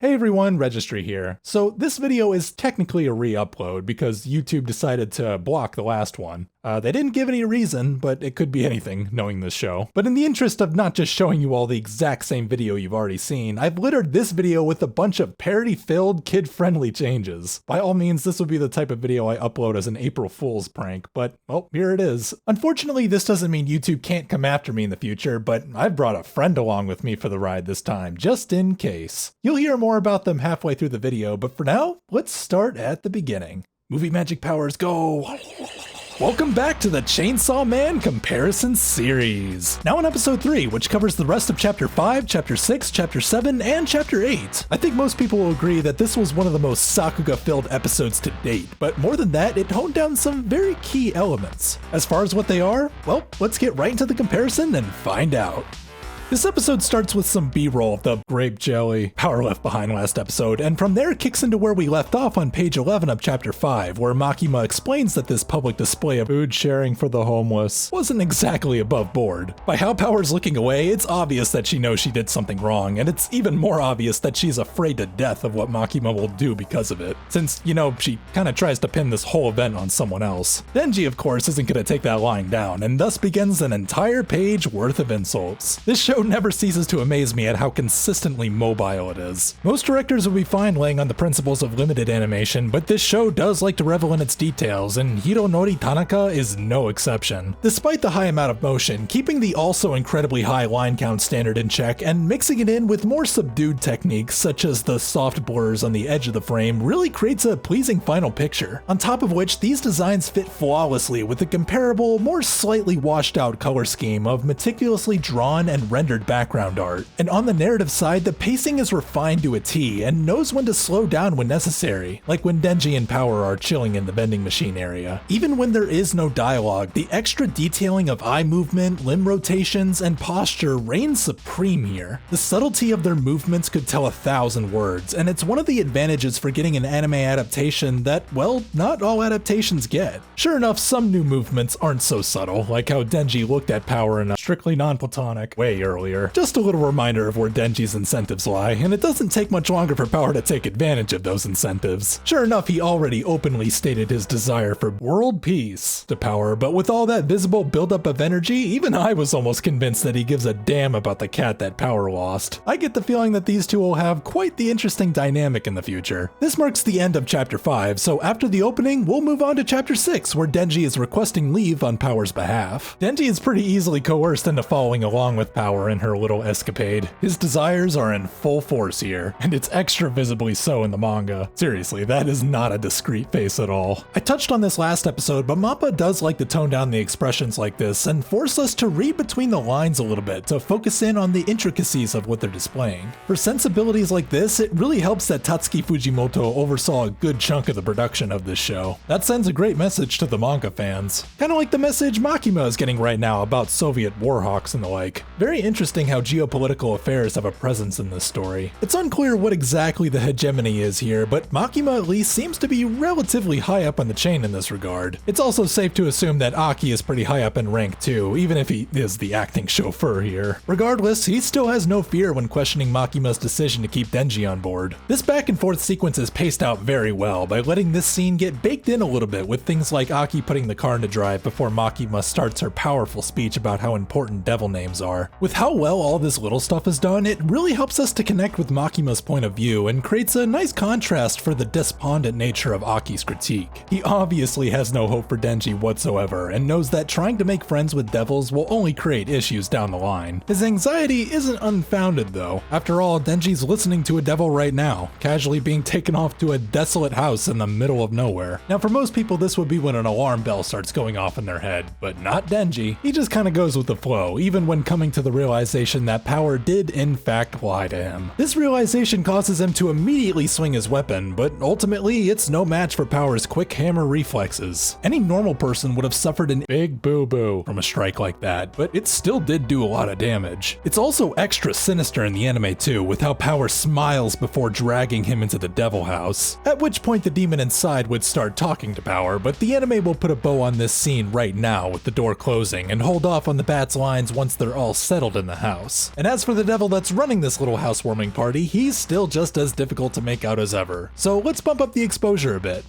Hey everyone, Registry here. So this video is technically a re-upload because YouTube decided to block the last one. They didn't give any reason, but it could be anything, knowing this show. But in the interest of not just showing you all the exact same video you've already seen, I've littered this video with a bunch of parody-filled, kid-friendly changes. By all means, this would be the type of video I upload as an April Fool's prank, but, well, here it is. Unfortunately, this doesn't mean YouTube can't come after me in the future, but I've brought a friend along with me for the ride this time, just in case. You'll hear more about them halfway through the video, but for now, let's start at the beginning. Movie magic powers go! Welcome back to the Chainsaw Man Comparison Series. Now in episode 3, which covers the rest of chapter 5, chapter 6, chapter 7, and chapter 8. I think most people will agree that this was one of the most Sakuga-filled episodes to date, but more than that, it honed down some very key elements. As far as what they are, well, let's get right into the comparison and find out. This episode starts with some B-roll of the grape jelly Power left behind last episode, and from there kicks into where we left off on page 11 of chapter 5, where Makima explains that this public display of food sharing for the homeless wasn't exactly above board. By how Power's looking away, it's obvious that she knows she did something wrong, and it's even more obvious that she's afraid to death of what Makima will do because of it, since, you know, she kinda tries to pin this whole event on someone else. Denji, of course, isn't gonna take that lying down, and thus begins an entire page worth of insults. This show never ceases to amaze me at how consistently mobile it is. Most directors would be fine laying on the principles of limited animation, but this show does like to revel in its details, and Hironori Tanaka is no exception. Despite the high amount of motion, keeping the also incredibly high line count standard in check and mixing it in with more subdued techniques such as the soft blurs on the edge of the frame really creates a pleasing final picture. On top of which, these designs fit flawlessly with the comparable, more slightly washed out color scheme of meticulously drawn and rendered background art. And on the narrative side, the pacing is refined to a T and knows when to slow down when necessary, like when Denji and Power are chilling in the vending machine area. Even when there is no dialogue, the extra detailing of eye movement, limb rotations, and posture reigns supreme here. The subtlety of their movements could tell 1,000 words, and it's one of the advantages for getting an anime adaptation that, well, not all adaptations get. Sure enough, some new movements aren't so subtle, like how Denji looked at Power in a strictly non-platonic way earlier. Just a little reminder of where Denji's incentives lie, and it doesn't take much longer for Power to take advantage of those incentives. Sure enough, he already openly stated his desire for world peace to Power, but with all that visible buildup of energy, even I was almost convinced that he gives a damn about the cat that Power lost. I get the feeling that these two will have quite the interesting dynamic in the future. This marks the end of chapter 5, so after the opening, we'll move on to chapter 6, where Denji is requesting leave on Power's behalf. Denji is pretty easily coerced into following along with Power in her little escapade. His desires are in full force here, and it's extra visibly so in the manga. Seriously, that is not a discreet face at all. I touched on this last episode, but Mappa does like to tone down the expressions like this and force us to read between the lines a little bit to focus in on the intricacies of what they're displaying. For sensibilities like this, it really helps that Tatsuki Fujimoto oversaw a good chunk of the production of this show. That sends a great message to the manga fans. Kinda like the message Makima is getting right now about Soviet warhawks and the like. Very interesting how geopolitical affairs have a presence in this story. It's unclear what exactly the hegemony is here, but Makima at least seems to be relatively high up on the chain in this regard. It's also safe to assume that Aki is pretty high up in rank too, even if he is the acting chauffeur here. Regardless, he still has no fear when questioning Makima's decision to keep Denji on board. This back and forth sequence is paced out very well by letting this scene get baked in a little bit with things like Aki putting the car into drive before Makima starts her powerful speech about how important devil names are. With how well all this little stuff is done, it really helps us to connect with Makima's point of view and creates a nice contrast for the despondent nature of Aki's critique. He obviously has no hope for Denji whatsoever and knows that trying to make friends with devils will only create issues down the line. His anxiety isn't unfounded though. After all, Denji's listening to a devil right now, casually being taken off to a desolate house in the middle of nowhere. Now for most people this would be when an alarm bell starts going off in their head, but not Denji. He just kinda goes with the flow, even when coming to the realization that Power did in fact lie to him. This realization causes him to immediately swing his weapon, but ultimately it's no match for Power's quick hammer reflexes. Any normal person would have suffered an big boo-boo from a strike like that, but it still did do a lot of damage. It's also extra sinister in the anime too, with how Power smiles before dragging him into the devil house. At which point the demon inside would start talking to Power, but the anime will put a bow on this scene right now with the door closing and hold off on the bat's lines once they're all settled in the house. And as for the devil that's running this little housewarming party, he's still just as difficult to make out as ever. So let's bump up the exposure a bit.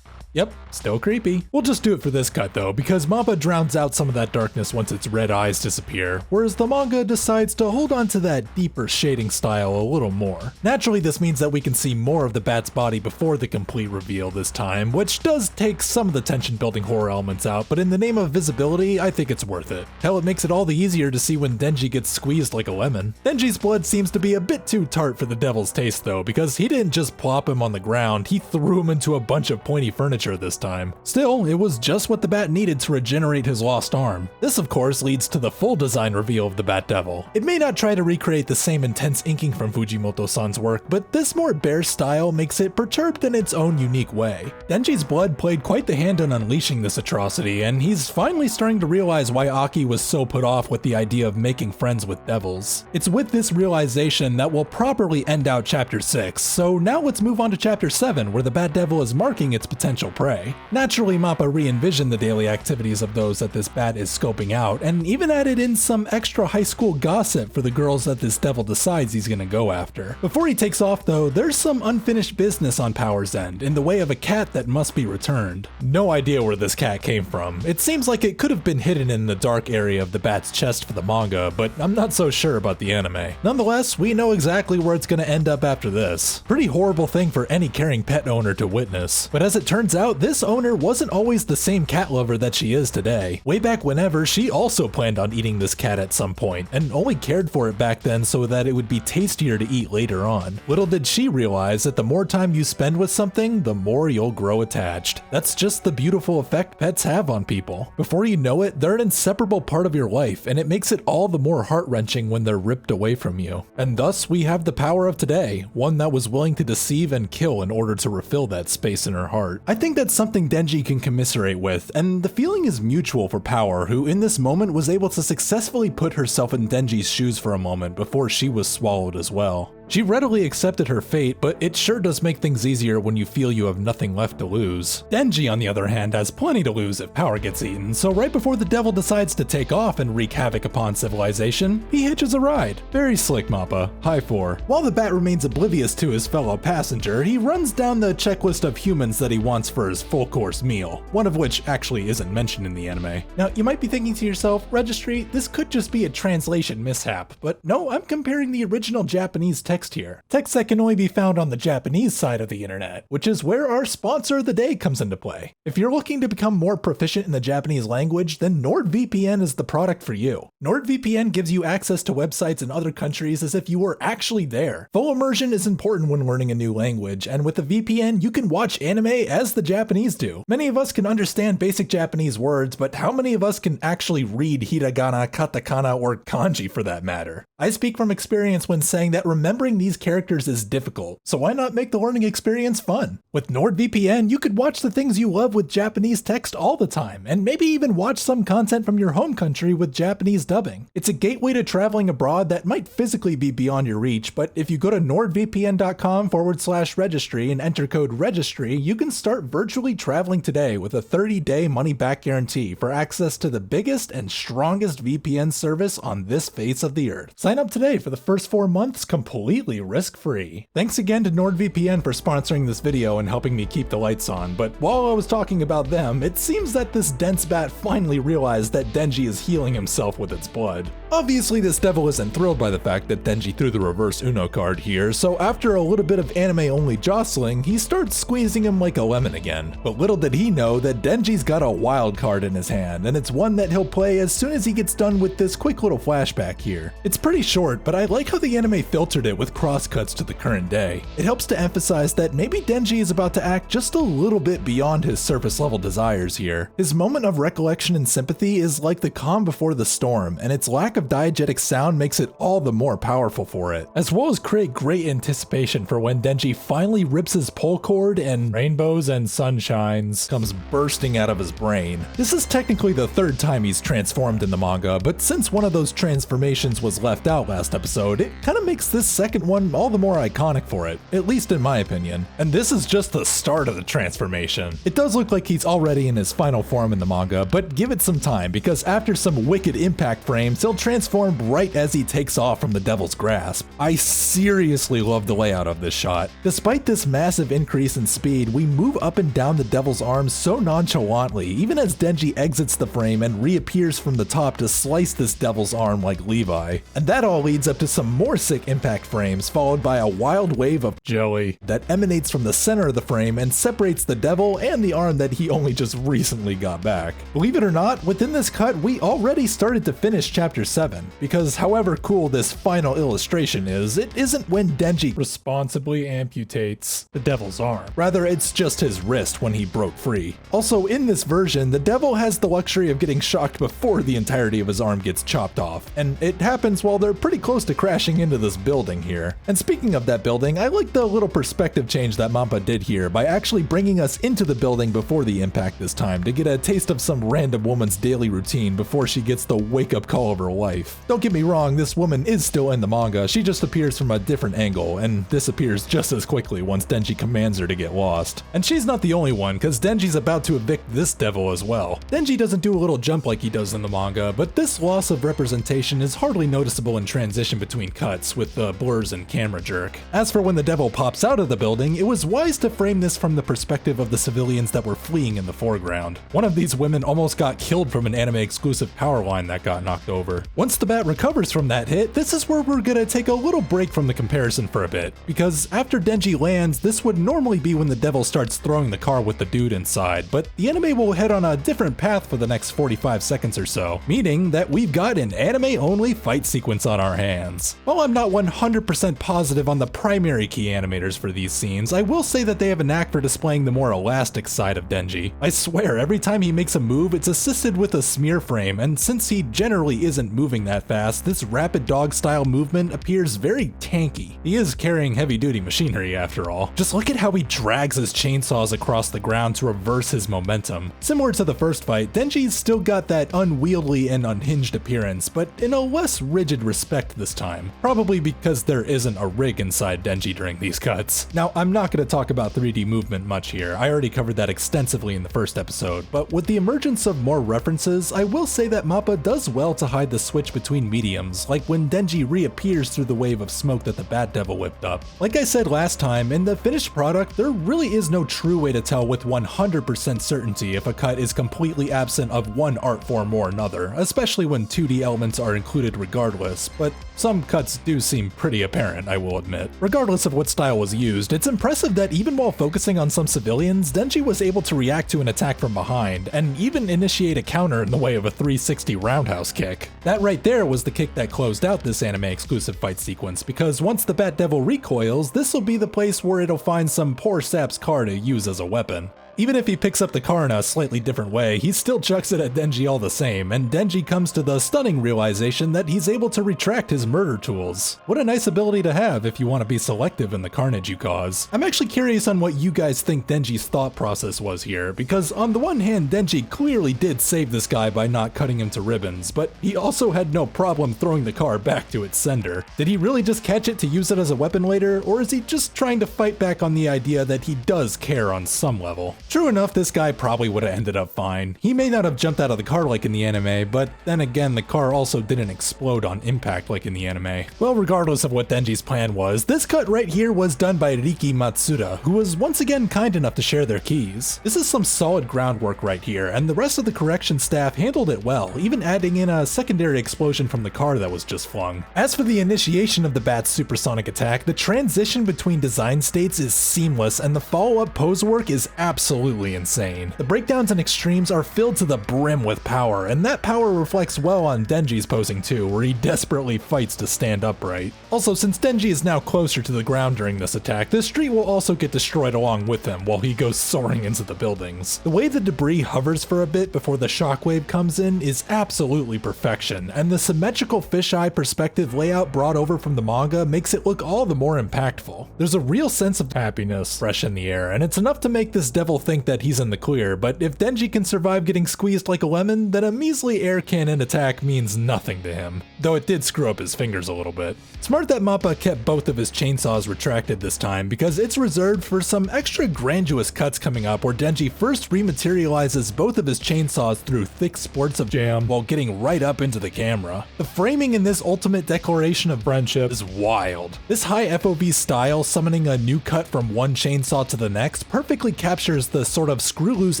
Yep, still creepy. We'll just do it for this cut though, because Mappa drowns out some of that darkness once its red eyes disappear, whereas the manga decides to hold on to that deeper shading style a little more. Naturally, this means that we can see more of the bat's body before the complete reveal this time, which does take some of the tension building horror elements out, but in the name of visibility, I think it's worth it. Hell, it makes it all the easier to see when Denji gets squeezed like a lemon. Denji's blood seems to be a bit too tart for the devil's taste though, because he didn't just plop him on the ground, he threw him into a bunch of pointy furniture this time. Still, it was just what the bat needed to regenerate his lost arm. This of course leads to the full design reveal of the Bat Devil. It may not try to recreate the same intense inking from Fujimoto-san's work, but this more bare style makes it perturbed in its own unique way. Denji's blood played quite the hand in unleashing this atrocity, and he's finally starting to realize why Aki was so put off with the idea of making friends with devils. It's with this realization that will properly end out chapter 6, so now let's move on to chapter 7, where the Bat Devil is marking its potential prey. Naturally, Mappa re-envisioned the daily activities of those that this bat is scoping out, and even added in some extra high school gossip for the girls that this devil decides he's gonna go after. Before he takes off though, there's some unfinished business on Power's end, in the way of a cat that must be returned. No idea where this cat came from. It seems like it could have been hidden in the dark area of the bat's chest for the manga, but I'm not so sure about the anime. Nonetheless, we know exactly where it's gonna end up after this. Pretty horrible thing for any caring pet owner to witness. But as it turns out, this owner wasn't always the same cat lover that she is today. Way back whenever, she also planned on eating this cat at some point, and only cared for it back then so that it would be tastier to eat later on. Little did she realize that the more time you spend with something, the more you'll grow attached. That's just the beautiful effect pets have on people. Before you know it, they're an inseparable part of your life, and it makes it all the more heart-wrenching when they're ripped away from you. And thus, we have the power of today, one that was willing to deceive and kill in order to refill that space in her heart. I think that's something Denji can commiserate with, and the feeling is mutual for Power, who in this moment was able to successfully put herself in Denji's shoes for a moment before she was swallowed as well. She readily accepted her fate, but it sure does make things easier when you feel you have nothing left to lose. Denji, on the other hand, has plenty to lose if Power gets eaten, so right before the devil decides to take off and wreak havoc upon civilization, he hitches a ride. Very slick, Mappa. High 4. While the bat remains oblivious to his fellow passenger, he runs down the checklist of humans that he wants for his full-course meal, one of which actually isn't mentioned in the anime. Now, you might be thinking to yourself, Registry, this could just be a translation mishap, but no, I'm comparing the original Japanese text here. Text that can only be found on the Japanese side of the internet, which is where our sponsor of the day comes into play. If you're looking to become more proficient in the Japanese language, then NordVPN is the product for you. NordVPN gives you access to websites in other countries as if you were actually there. Full immersion is important when learning a new language, and with a VPN, you can watch anime as the Japanese do. Many of us can understand basic Japanese words, but how many of us can actually read hiragana, katakana, or kanji for that matter? I speak from experience when saying that remembering these characters is difficult, so why not make the learning experience fun? With NordVPN, you could watch the things you love with Japanese text all the time, and maybe even watch some content from your home country with Japanese dubbing. It's a gateway to traveling abroad that might physically be beyond your reach, but if you go to nordvpn.com/registry and enter code registry, you can start virtually traveling today with a 30-day money-back guarantee for access to the biggest and strongest VPN service on this face of the earth. Sign up today for the first 4 months completely risk-free. Thanks again to NordVPN for sponsoring this video and helping me keep the lights on, but while I was talking about them, it seems that this dense bat finally realized that Denji is healing himself with its blood. Obviously, this devil isn't thrilled by the fact that Denji threw the reverse Uno card here, so after a little bit of anime-only jostling, he starts squeezing him like a lemon again. But little did he know that Denji's got a wild card in his hand, and it's one that he'll play as soon as he gets done with this quick little flashback here. It's pretty short, but I like how the anime filtered it with crosscuts to the current day. It helps to emphasize that maybe Denji is about to act just a little bit beyond his surface level desires here. His moment of recollection and sympathy is like the calm before the storm, and its lack of diegetic sound makes it all the more powerful for it, as well as create great anticipation for when Denji finally rips his pull cord and rainbows and sunshines comes bursting out of his brain. This is technically the third time he's transformed in the manga, but since one of those transformations was left out last episode, it kind of makes this second second one all the more iconic for it, at least in my opinion. And this is just the start of the transformation. It does look like he's already in his final form in the manga, but give it some time, because after some wicked impact frames, he'll transform right as he takes off from the devil's grasp. I seriously love the layout of this shot. Despite this massive increase in speed, we move up and down the devil's arms so nonchalantly, even as Denji exits the frame and reappears from the top to slice this devil's arm like Levi. And that all leads up to some more sick impact frames, followed by a wild wave of jelly that emanates from the center of the frame and separates the devil and the arm that he only just recently got back. Believe it or not, within this cut, we already started to finish chapter 7, because however cool this final illustration is, it isn't when Denji responsibly amputates the devil's arm. Rather, it's just his wrist when he broke free. Also, in this version, the devil has the luxury of getting shocked before the entirety of his arm gets chopped off, and it happens while they're pretty close to crashing into this building here. And speaking of that building, I like the little perspective change that Mappa did here by actually bringing us into the building before the impact this time to get a taste of some random woman's daily routine before she gets the wake-up call of her life. Don't get me wrong, this woman is still in the manga, she just appears from a different angle and disappears just as quickly once Denji commands her to get lost. And she's not the only one, cause Denji's about to evict this devil as well. Denji doesn't do a little jump like he does in the manga, but this loss of representation is hardly noticeable in transition between cuts with the blurs and camera jerk. As for when the devil pops out of the building, it was wise to frame this from the perspective of the civilians that were fleeing in the foreground. One of these women almost got killed from an anime exclusive power line that got knocked over. Once the bat recovers from that hit, this is where we're gonna take a little break from the comparison for a bit, because after Denji lands, this would normally be when the devil starts throwing the car with the dude inside, but the anime will head on a different path for the next 45 seconds or so, meaning that we've got an anime-only fight sequence on our hands. While I'm not 100% positive on the primary key animators for these scenes, I will say that they have a knack for displaying the more elastic side of Denji. I swear, every time he makes a move, it's assisted with a smear frame, and since he generally isn't moving that fast, this rapid dog-style movement appears very tanky. He is carrying heavy-duty machinery after all. Just look at how he drags his chainsaws across the ground to reverse his momentum. Similar to the first fight, Denji's still got that unwieldy and unhinged appearance, but in a less rigid respect this time. Probably because there isn't a rig inside Denji during these cuts. Now, I'm not going to talk about 3D movement much here, I already covered that extensively in the first episode, but with the emergence of more references, I will say that Mappa does well to hide the switch between mediums, like when Denji reappears through the wave of smoke that the Bat Devil whipped up. Like I said last time, in the finished product, there really is no true way to tell with 100% certainty if a cut is completely absent of one art form or another, especially when 2D elements are included regardless, but some cuts do seem pretty apparent, I will admit. Regardless of what style was used, it's impressive that even while focusing on some civilians, Denji was able to react to an attack from behind, and even initiate a counter in the way of a 360 roundhouse kick. That right there was the kick that closed out this anime exclusive fight sequence, because once the Bat Devil recoils, this will be the place where it'll find some poor sap's car to use as a weapon. Even if he picks up the car in a slightly different way, he still chucks it at Denji all the same, and Denji comes to the stunning realization that he's able to retract his murder tools. What a nice ability to have if you want to be selective in the carnage you cause. I'm actually curious on what you guys think Denji's thought process was here, because on the one hand, Denji clearly did save this guy by not cutting him to ribbons, but he also had no problem throwing the car back to its sender. Did he really just catch it to use it as a weapon later, or is he just trying to fight back on the idea that he does care on some level? True enough, this guy probably would have ended up fine. He may not have jumped out of the car like in the anime, but then again, the car also didn't explode on impact like in the anime. Well, regardless of what Denji's plan was, this cut right here was done by Riki Matsuda, who was once again kind enough to share their keys. This is some solid groundwork right here, and the rest of the correction staff handled it well, even adding in a secondary explosion from the car that was just flung. As for the initiation of the Bat's supersonic attack, the transition between design states is seamless, and the follow-up pose work is absolutely insane. The breakdowns and extremes are filled to the brim with power, and that power reflects well on Denji's posing too, where he desperately fights to stand upright. Also, since Denji is now closer to the ground during this attack, the street will also get destroyed along with him while he goes soaring into the buildings. The way the debris hovers for a bit before the shockwave comes in is absolutely perfection, and the symmetrical fisheye perspective layout brought over from the manga makes it look all the more impactful. There's a real sense of happiness fresh in the air, and it's enough to make this devil think that he's in the clear, but if Denji can survive getting squeezed like a lemon, then a measly air cannon attack means nothing to him, though it did screw up his fingers a little bit. Smart that Mappa kept both of his chainsaws retracted this time, because it's reserved for some extra grandiose cuts coming up where Denji first rematerializes both of his chainsaws through thick spurts of jam while getting right up into the camera. The framing in this ultimate declaration of friendship is wild. This high FOV style summoning a new cut from one chainsaw to the next perfectly captures the sort of screw loose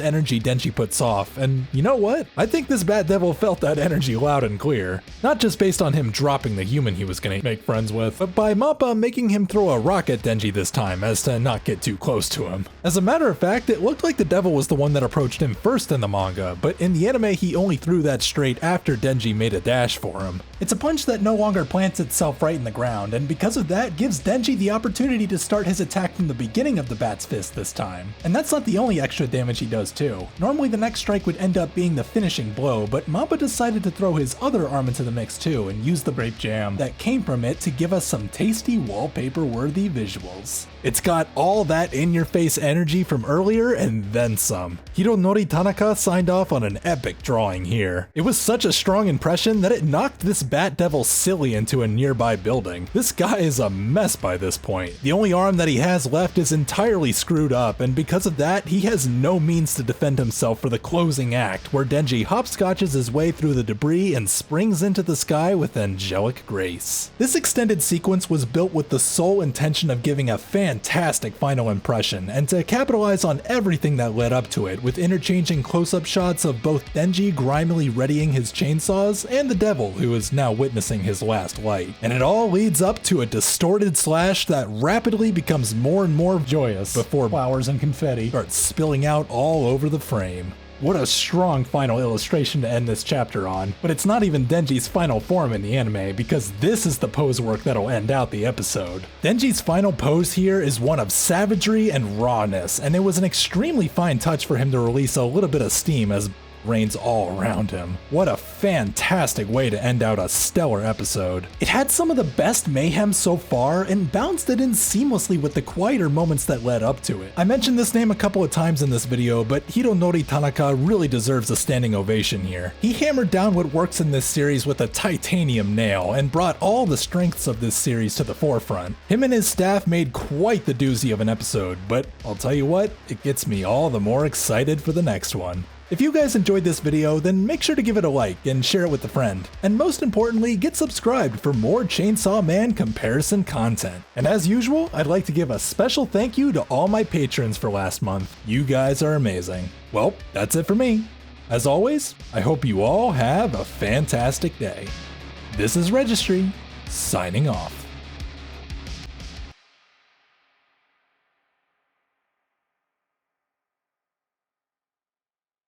energy Denji puts off, and you know what? I think this Bat Devil felt that energy loud and clear. Not just based on him dropping the human he was gonna make friends with, but by Mappa making him throw a rock at Denji this time as to not get too close to him. As a matter of fact, it looked like the devil was the one that approached him first in the manga, but in the anime he only threw that straight after Denji made a dash for him. It's a punch that no longer plants itself right in the ground, and because of that gives Denji the opportunity to start his attack from the beginning of the bat's fist this time. And that's not the only extra damage he does too. Normally the next strike would end up being the finishing blow, but Mappa decided to throw his other arm into the mix too and use the grape jam that came from it to give us some tasty wallpaper-worthy visuals. It's got all that in-your-face energy from earlier and then some. Hironori Tanaka signed off on an epic drawing here. It was such a strong impression that it knocked this Bat Devil silly into a nearby building. This guy is a mess by this point. The only arm that he has left is entirely screwed up, and because of that, he has no means to defend himself for the closing act, where Denji hopscotches his way through the debris and springs into the sky with angelic grace. This extended sequence was built with the sole intention of giving a fantastic final impression, and to capitalize on everything that led up to it, with interchanging close-up shots of both Denji grimily readying his chainsaws and the devil who is now witnessing his last light. And it all leads up to a distorted slash that rapidly becomes more and more joyous before flowers and confetti start spilling out all over the frame. What a strong final illustration to end this chapter on, but it's not even Denji's final form in the anime, because this is the pose work that'll end out the episode. Denji's final pose here is one of savagery and rawness, and it was an extremely fine touch for him to release a little bit of steam as reigns all around him. What a fantastic way to end out a stellar episode. It had some of the best mayhem so far and bounced it in seamlessly with the quieter moments that led up to it. I mentioned this name a couple of times in this video, but Hironori Tanaka really deserves a standing ovation here. He hammered down what works in this series with a titanium nail and brought all the strengths of this series to the forefront. Him and his staff made quite the doozy of an episode, but I'll tell you what, it gets me all the more excited for the next one. If you guys enjoyed this video, then make sure to give it a like and share it with a friend. And most importantly, get subscribed for more Chainsaw Man comparison content. And as usual, I'd like to give a special thank you to all my patrons for last month. You guys are amazing. Well, that's it for me. As always, I hope you all have a fantastic day. This is Registry, signing off.